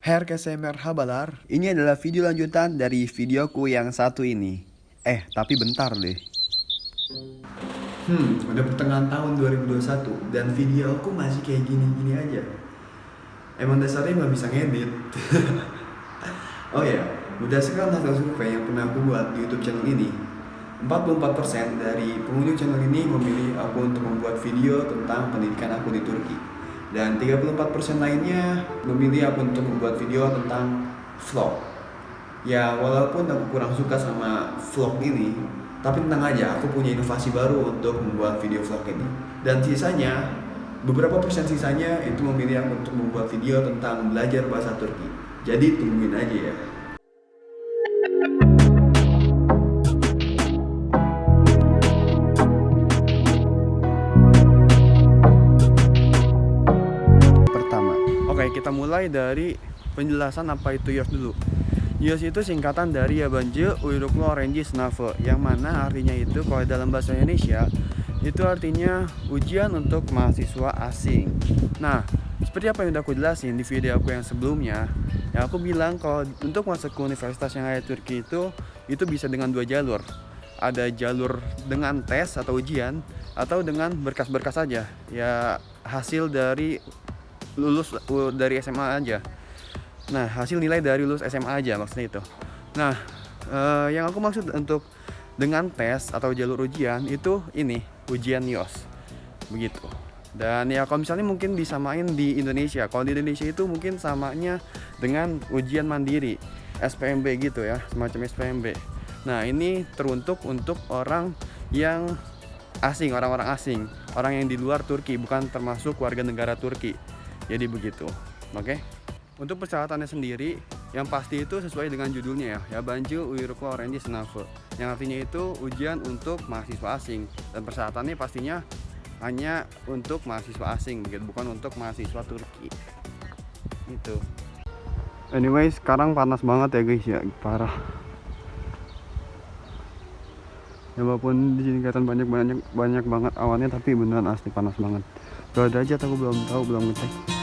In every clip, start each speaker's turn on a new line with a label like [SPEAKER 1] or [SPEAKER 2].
[SPEAKER 1] Herkese merhabalar. Ini adalah video lanjutan dari videoku yang satu ini. Tapi bentar deh. Udah pertengahan tahun 2021 dan videoku masih kayak gini-gini aja. Emang dasarnya nggak bisa ngedit. Oh ya, berdasarkan hasil survei yang pernah aku buat di YouTube channel ini, 44% dari pengunjung channel ini memilih aku untuk membuat video tentang pendidikan aku di Turki. Dan 34% lainnya memilih aku untuk membuat video tentang vlog. Ya, walaupun aku kurang suka sama vlog ini, tapi tenang aja, aku punya inovasi baru untuk membuat video vlog ini. Dan sisanya, beberapa persen sisanya itu memilih aku untuk membuat video tentang belajar bahasa Turki. Jadi tungguin aja ya. Pertama, oke, kita mulai dari penjelasan apa itu YOS dulu. YOS itu singkatan dari Yabancı Uyruklu Öğrenci Sınavı, yang mana artinya itu kalau dalam bahasa Indonesia itu artinya ujian untuk mahasiswa asing. Nah, seperti apa yang udah aku jelasin di video aku yang sebelumnya, ya aku bilang kalau untuk masuk ke universitas yang ada di Turki itu bisa dengan dua jalur. Ada jalur dengan tes atau ujian, atau dengan berkas-berkas saja. Ya hasil dari lulus dari SMA aja. Nah, hasil nilai dari lulus SMA aja maksudnya itu. Nah, yang aku maksud untuk dengan tes atau jalur ujian itu ini ujian YOS begitu. Dan ya kalau misalnya mungkin disamain di Indonesia, kalau di Indonesia itu mungkin samanya dengan ujian mandiri SPMB gitu ya, semacam SPMB. Nah, ini teruntuk untuk orang yang asing, orang-orang asing, orang yang di luar Turki, bukan termasuk warga negara Turki. Jadi begitu, oke? Untuk persyaratannya sendiri, yang pasti itu sesuai dengan judulnya ya, Yabancı Uyruklu Öğrenci Sınavı, yang artinya itu ujian untuk mahasiswa asing. Dan persyaratannya pastinya hanya untuk mahasiswa asing, begitu, bukan untuk mahasiswa Turki. Itu. Anyway, sekarang panas banget ya guys ya, parah. Ya walaupun di sini kelihatan banyak banget awannya, tapi beneran asli panas banget. Berapa derajat aku belum tahu, belum ngecek.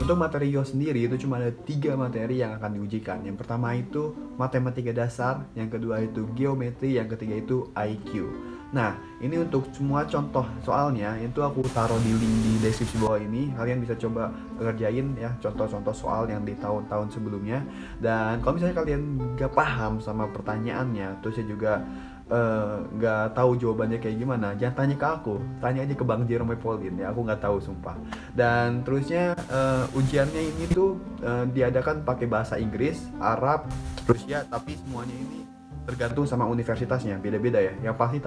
[SPEAKER 1] Untuk materi YOS sendiri itu cuma ada 3 materi yang akan diujikan. Yang pertama itu matematika dasar, yang kedua itu geometri, yang ketiga itu IQ. Nah, ini untuk semua contoh soalnya itu aku taruh di link di deskripsi bawah ini. Kalian bisa coba kerjain ya contoh-contoh soal yang di tahun-tahun sebelumnya. Dan kalau misalnya kalian gak paham sama pertanyaannya, terus saya juga nggak tahu jawabannya kayak gimana, jangan tanya ke aku, tanya aja ke Bang Jerome Pauline ya, aku nggak tahu sumpah. Dan terusnya ujiannya ini tuh diadakan pakai bahasa Inggris, Arab, Rusia, tapi semuanya ini tergantung sama universitasnya, beda-beda ya. Yang pasti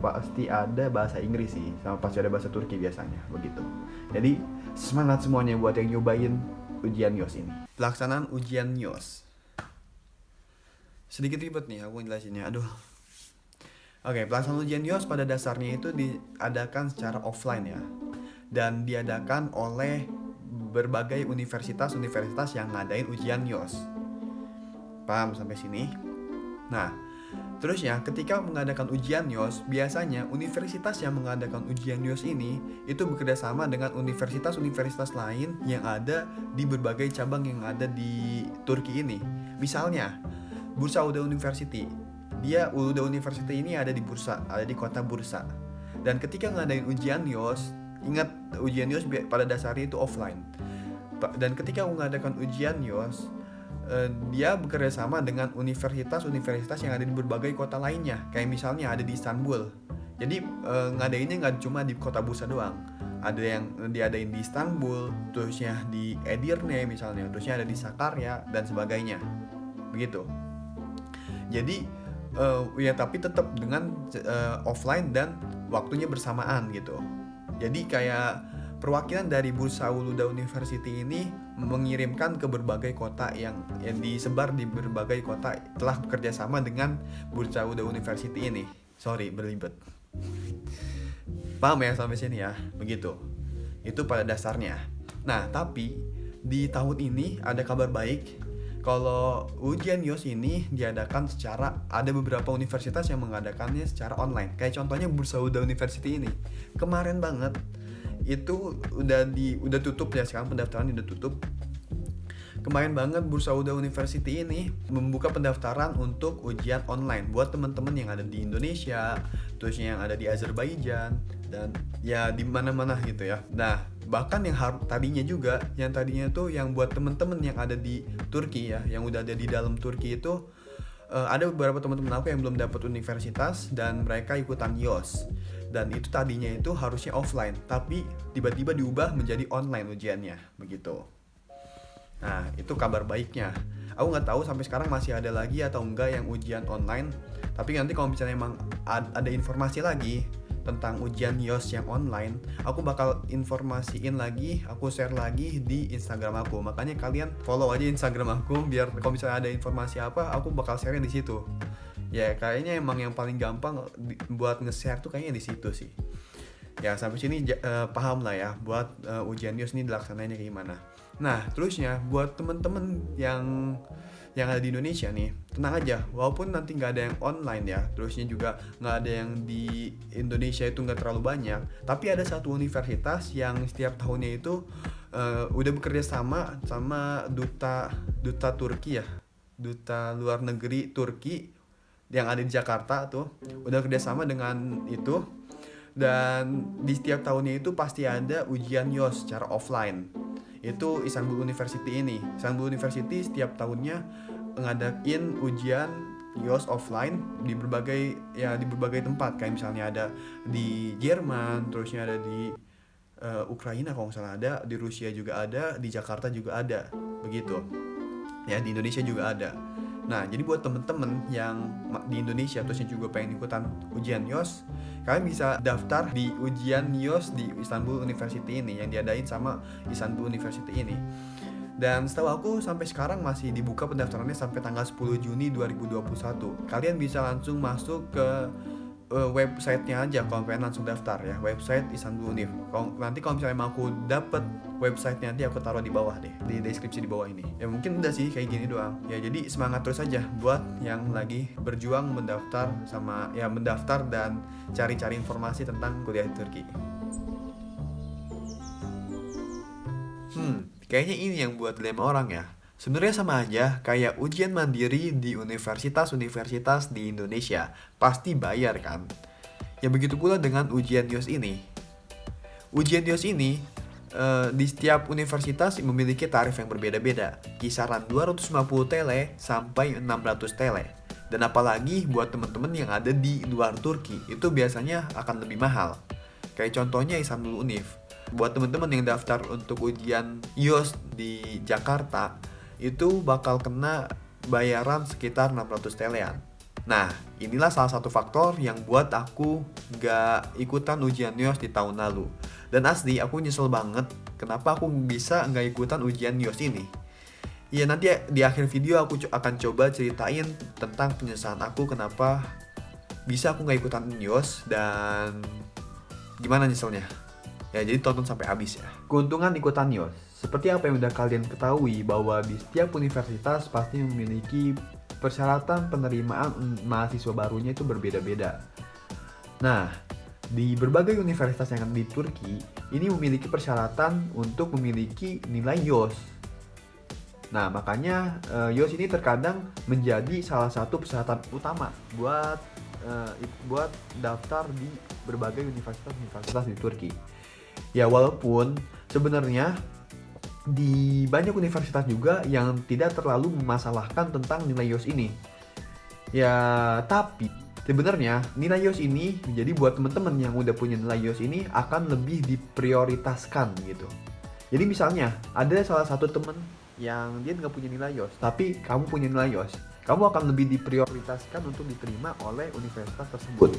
[SPEAKER 1] pasti ada bahasa Inggris sih, sama pasti ada bahasa Turki biasanya, begitu. Jadi semangat semuanya buat yang nyobain ujian YOS ini. Pelaksanaan ujian YOS sedikit ribet nih aku jelasinnya, aduh. Oke, pelaksanaan ujian YOS pada dasarnya itu diadakan secara offline ya, dan diadakan oleh berbagai universitas-universitas yang ngadain ujian YOS. Paham sampai sini? Nah, terusnya ketika mengadakan ujian YOS, biasanya universitas yang mengadakan ujian YOS ini itu bekerjasama dengan universitas-universitas lain yang ada di berbagai cabang yang ada di Turki ini. Misalnya, Bursa Uludağ University. Uludağ University ini ada di Bursa, ada di kota Bursa. Dan ketika ngadain ujian YOS, ingat ujian YOS pada dasarnya itu offline. Dan ketika mengadakan ujian YOS, dia bekerja sama dengan universitas-universitas yang ada di berbagai kota lainnya. Kayak misalnya ada di Istanbul. Jadi ngadainnya nggak cuma di kota Bursa doang. Ada yang diadain di Istanbul, terusnya di Edirne misalnya, terusnya ada di Sakarya dan sebagainya. Begitu. Jadi ya tapi tetap dengan offline dan waktunya bersamaan gitu. Jadi kayak perwakilan dari Bursa Uluda University ini mengirimkan ke berbagai kota yang disebar di berbagai kota telah bekerja sama dengan Bursa Uluda University ini. Sorry, berlibet. Paham ya sampai sini ya? Begitu. Itu pada dasarnya. Nah, tapi di tahun ini ada kabar baik. Kalau ujian YOS ini diadakan ada beberapa universitas yang mengadakannya secara online. Kayak contohnya Bursa Uluda University ini. Kemarin banget itu udah tutup ya, sekarang pendaftaran udah tutup. Kemarin banget Bursa Uluda University ini membuka pendaftaran untuk ujian online buat teman-teman yang ada di Indonesia, terusnya yang ada di Azerbaijan dan ya di mana-mana gitu ya. Nah, bahkan yang tadinya tuh yang buat teman-teman yang ada di Turki ya, yang udah ada di dalam Turki itu ada beberapa teman-teman aku yang belum dapat universitas dan mereka ikutan YOS. Dan itu tadinya itu harusnya offline, tapi tiba-tiba diubah menjadi online ujiannya, begitu. Nah, itu kabar baiknya. Aku nggak tahu sampai sekarang masih ada lagi atau enggak yang ujian online. Tapi nanti kalau misalnya emang ada informasi lagi tentang ujian YOS yang online, aku bakal informasiin lagi, aku share lagi di Instagram aku. Makanya kalian follow aja Instagram aku biar kalau misalnya ada informasi apa, aku bakal share di situ. Ya kayaknya emang yang paling gampang buat nge-share tuh kayaknya di situ sih. Ya sampai sini paham lah ya buat ujian YOS ini dilaksanainnya kayak gimana. Nah terusnya buat temen-temen yang ada di Indonesia nih, tenang aja, walaupun nanti nggak ada yang online ya, terusnya juga nggak ada yang di Indonesia itu nggak terlalu banyak, tapi ada satu universitas yang setiap tahunnya itu udah bekerja sama duta Turki ya, duta luar negeri Turki yang ada di Jakarta tuh udah kerjasama dengan itu, dan di setiap tahunnya itu pasti ada ujian YOS secara offline. Itu Istanbul University ini. Istanbul University setiap tahunnya ngadain ujian YOS offline di berbagai tempat, kayak misalnya ada di Jerman, terusnya ada di Ukraina kalau nggak salah ada, di Rusia juga ada, di Jakarta juga ada, begitu. Ya di Indonesia juga ada. Nah, jadi buat temen-temen yang di Indonesia terusnya juga pengen ikutan ujian YOS, kalian bisa daftar di ujian YOS di Istanbul University ini yang diadain sama Istanbul University ini. Dan setahu aku sampai sekarang masih dibuka pendaftarannya sampai tanggal 10 Juni 2021. Kalian bisa langsung masuk ke websitenya aja kalau pengen langsung daftar ya, website Istanbul Univ. Nanti kalau misalnya aku dapet websitenya, nanti aku taruh di bawah deh, di deskripsi di bawah ini. Ya mungkin udah sih kayak gini doang. Ya jadi semangat terus aja buat yang lagi berjuang mendaftar dan cari-cari informasi tentang kuliah di Turki. Kayaknya ini yang buat dilema orang ya. Sebenarnya sama aja kayak ujian mandiri di universitas-universitas di Indonesia, pasti bayar kan? Ya begitu pula dengan ujian YOS ini. Ujian YOS ini di setiap universitas memiliki tarif yang berbeda-beda, kisaran 250 TL sampai 600 TL. Dan apalagi buat teman-teman yang ada di luar Turki, itu biasanya akan lebih mahal. Kayak contohnya Istanbul Univ. Buat teman-teman yang daftar untuk ujian YOS di Jakarta, itu bakal kena bayaran sekitar 600 TL-an. Nah, inilah salah satu faktor yang buat aku gak ikutan ujian YOS di tahun lalu. Dan asli, aku nyesel banget kenapa aku bisa gak ikutan ujian YOS ini. Ya, nanti di akhir video aku akan coba ceritain tentang penyesalan aku kenapa bisa aku gak ikutan YOS dan gimana nyeselnya. Ya, jadi tonton sampai habis ya. Keuntungan ikutan YOS. Seperti apa yang udah kalian ketahui bahwa di setiap universitas pasti memiliki persyaratan penerimaan mahasiswa barunya itu berbeda-beda. Nah, di berbagai universitas yang ada di Turki, ini memiliki persyaratan untuk memiliki nilai YOS. Nah, makanya YOS ini terkadang menjadi salah satu persyaratan utama buat daftar di berbagai universitas di Turki. Ya, walaupun sebenarnya di banyak universitas juga yang tidak terlalu memasalahkan tentang nilai YOS ini. Ya, tapi sebenarnya nilai YOS ini menjadi buat teman-teman yang udah punya nilai YOS ini akan lebih diprioritaskan gitu. Jadi misalnya ada salah satu teman yang dia nggak punya nilai YOS, tapi kamu punya nilai YOS, kamu akan lebih diprioritaskan untuk diterima oleh universitas tersebut.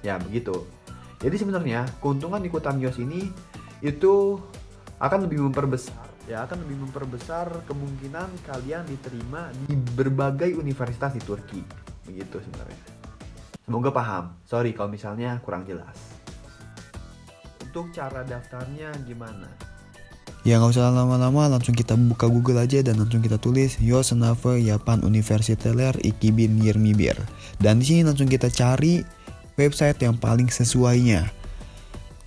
[SPEAKER 1] Ya begitu. Jadi sebenarnya keuntungan ikutan YOS ini itu akan lebih memperbesar kemungkinan kalian diterima di berbagai universitas di Turki. Begitu sebenarnya. Semoga paham. Sorry kalau misalnya kurang jelas. Untuk cara daftarnya gimana?
[SPEAKER 2] Ya nggak usah lama-lama, langsung kita buka Google aja dan langsung kita tulis Yosnava Yapan Universiteler 2021. Dan di sini langsung kita cari website yang paling sesuainya.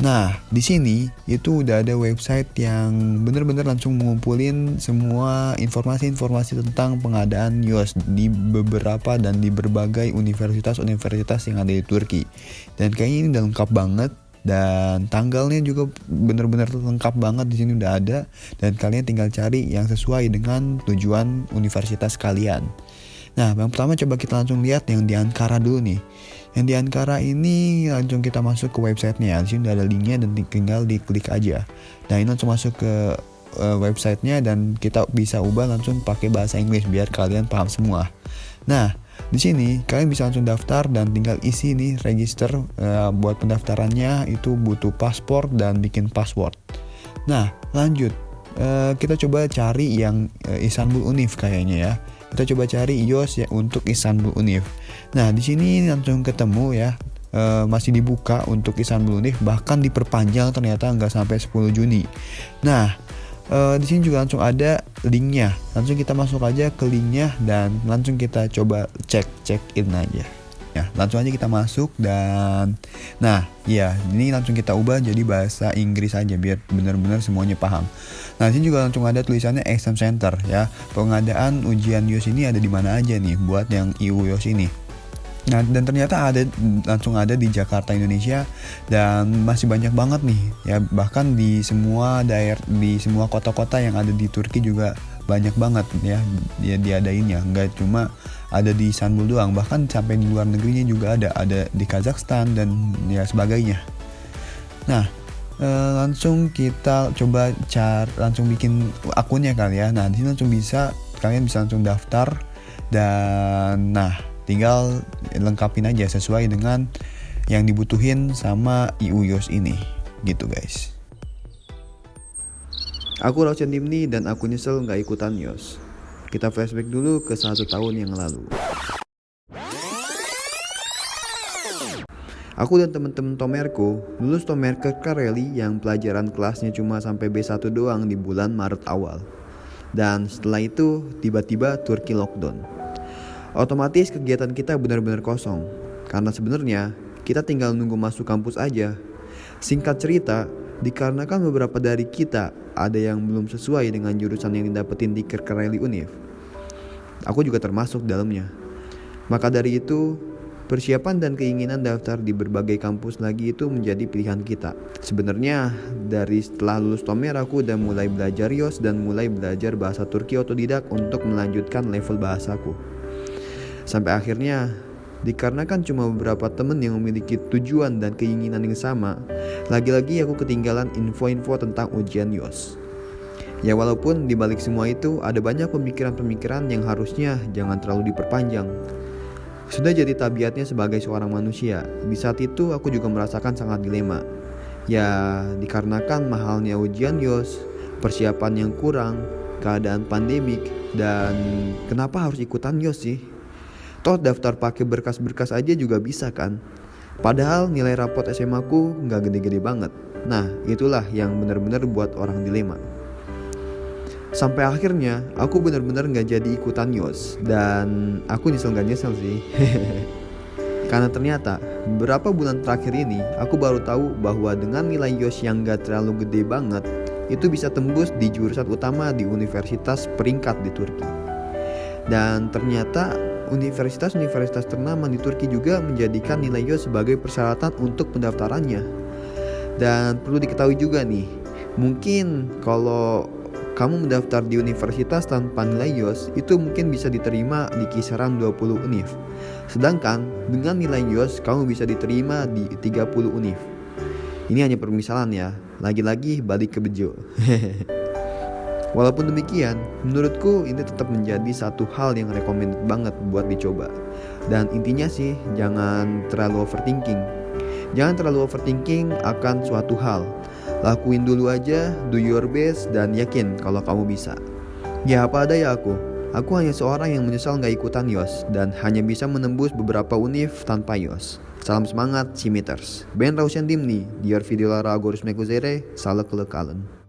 [SPEAKER 2] Nah, di sini itu udah ada website yang bener-bener langsung mengumpulin semua informasi-informasi tentang pengadaan YOS di beberapa dan di berbagai universitas-universitas yang ada di Turki. Dan kayaknya ini udah lengkap banget. Dan tanggalnya juga benar-benar lengkap banget, di sini udah ada, dan kalian tinggal cari yang sesuai dengan tujuan universitas kalian. Nah, yang pertama coba kita langsung lihat yang di Ankara dulu nih. Yang di Ankara ini langsung kita masuk ke websitenya. Di sini udah ada linknya dan tinggal diklik aja. Nah, ini langsung masuk ke websitenya dan kita bisa ubah langsung pakai bahasa Inggris biar kalian paham semua. Nah, di sini kalian bisa langsung daftar dan tinggal isi nih register. Buat pendaftarannya itu butuh paspor dan bikin password. Nah, lanjut. Kita coba cari yang Istanbul Univ kayaknya ya. Kita coba cari YOS ya untuk Istanbul Univ. Nah, di sini langsung ketemu ya. Masih dibuka untuk Istanbul Univ, bahkan diperpanjang ternyata nggak sampai 10 Juni. Nah, di sini juga langsung ada linknya. Langsung kita masuk aja ke linknya dan langsung kita coba check in aja. Ya, langsung aja kita masuk dan nah, ya, ini langsung kita ubah jadi bahasa Inggris aja biar benar-benar semuanya paham. Nah, di sini juga langsung ada tulisannya exam center ya. Pengadaan ujian YOS ini ada di mana aja nih buat yang EU YOS ini. Nah, dan ternyata langsung ada di Jakarta, Indonesia, dan masih banyak banget nih ya, bahkan di semua daerah, di semua kota-kota yang ada di Turki juga banyak banget ya dia diadainnya. Nggak cuma ada di Istanbul doang, bahkan sampai di luar negerinya juga ada di Kazakhstan dan ya sebagainya. Nah, langsung kita coba langsung bikin akunnya kali ya. Nah, di sini kalian bisa langsung daftar dan nah, tinggal lengkapin aja sesuai dengan yang dibutuhin sama EU YOS ini gitu guys.
[SPEAKER 1] Aku Rauchen Dimni dan aku nyesel nggak ikutan YOS. Kita flashback dulu ke 1 tahun yang lalu. Aku dan temen-temen Tomerku lulus Tomerke Kareli yang pelajaran kelasnya cuma sampai B1 doang di bulan Maret awal. Dan setelah itu tiba-tiba Turki lockdown. Otomatis kegiatan kita benar-benar kosong. Karena sebenarnya kita tinggal nunggu masuk kampus aja. Singkat cerita, dikarenakan beberapa dari kita ada yang belum sesuai dengan jurusan yang didapetin di Kırklareli Univ. Aku juga termasuk dalamnya. Maka dari itu, persiapan dan keinginan daftar di berbagai kampus lagi itu menjadi pilihan kita. Sebenarnya dari setelah lulus Tomer aku udah mulai belajar YOS dan mulai belajar bahasa Turki otodidak untuk melanjutkan level bahasaku. Sampai akhirnya, dikarenakan cuma beberapa temen yang memiliki tujuan dan keinginan yang sama, lagi-lagi aku ketinggalan info-info tentang ujian YOS. Ya walaupun dibalik semua itu ada banyak pemikiran-pemikiran yang harusnya jangan terlalu diperpanjang. Sudah jadi tabiatnya sebagai seorang manusia, di saat itu aku juga merasakan sangat dilema. Ya dikarenakan mahalnya ujian YOS, persiapan yang kurang, keadaan pandemik, dan kenapa harus ikutan YOS sih? Toh daftar pakai berkas-berkas aja juga bisa kan? Padahal nilai rapot SMA ku nggak gede-gede banget. Nah, itulah yang benar-benar buat orang dilema. Sampai akhirnya aku benar-benar nggak jadi ikutan YOS dan aku nyesel nggak nyesel sih. Karena ternyata beberapa bulan terakhir ini aku baru tahu bahwa dengan nilai YOS yang nggak terlalu gede banget itu bisa tembus di jurusan utama di universitas peringkat di Turki. Dan ternyata universitas-universitas ternama di Turki juga menjadikan nilai YOS sebagai persyaratan untuk pendaftarannya. Dan perlu diketahui juga nih, mungkin kalau kamu mendaftar di universitas tanpa nilai YOS, itu mungkin bisa diterima di kisaran 20 univ. Sedangkan dengan nilai YOS, kamu bisa diterima di 30 univ. Ini hanya permisalan ya, lagi-lagi balik ke Bejo. Walaupun demikian, menurutku ini tetap menjadi satu hal yang recommended banget buat dicoba. Dan intinya sih, jangan terlalu overthinking. Jangan terlalu overthinking akan suatu hal.
[SPEAKER 2] Lakuin dulu aja, do your best, dan yakin kalau kamu bisa. Ya apa ada ya aku hanya seorang yang menyesal gak ikutan YOS dan hanya bisa menembus beberapa univ tanpa YOS. Salam semangat, Simiters. Ben Rausian Dimni, diğer videolara görüşmek üzere, sağlıklı kalın.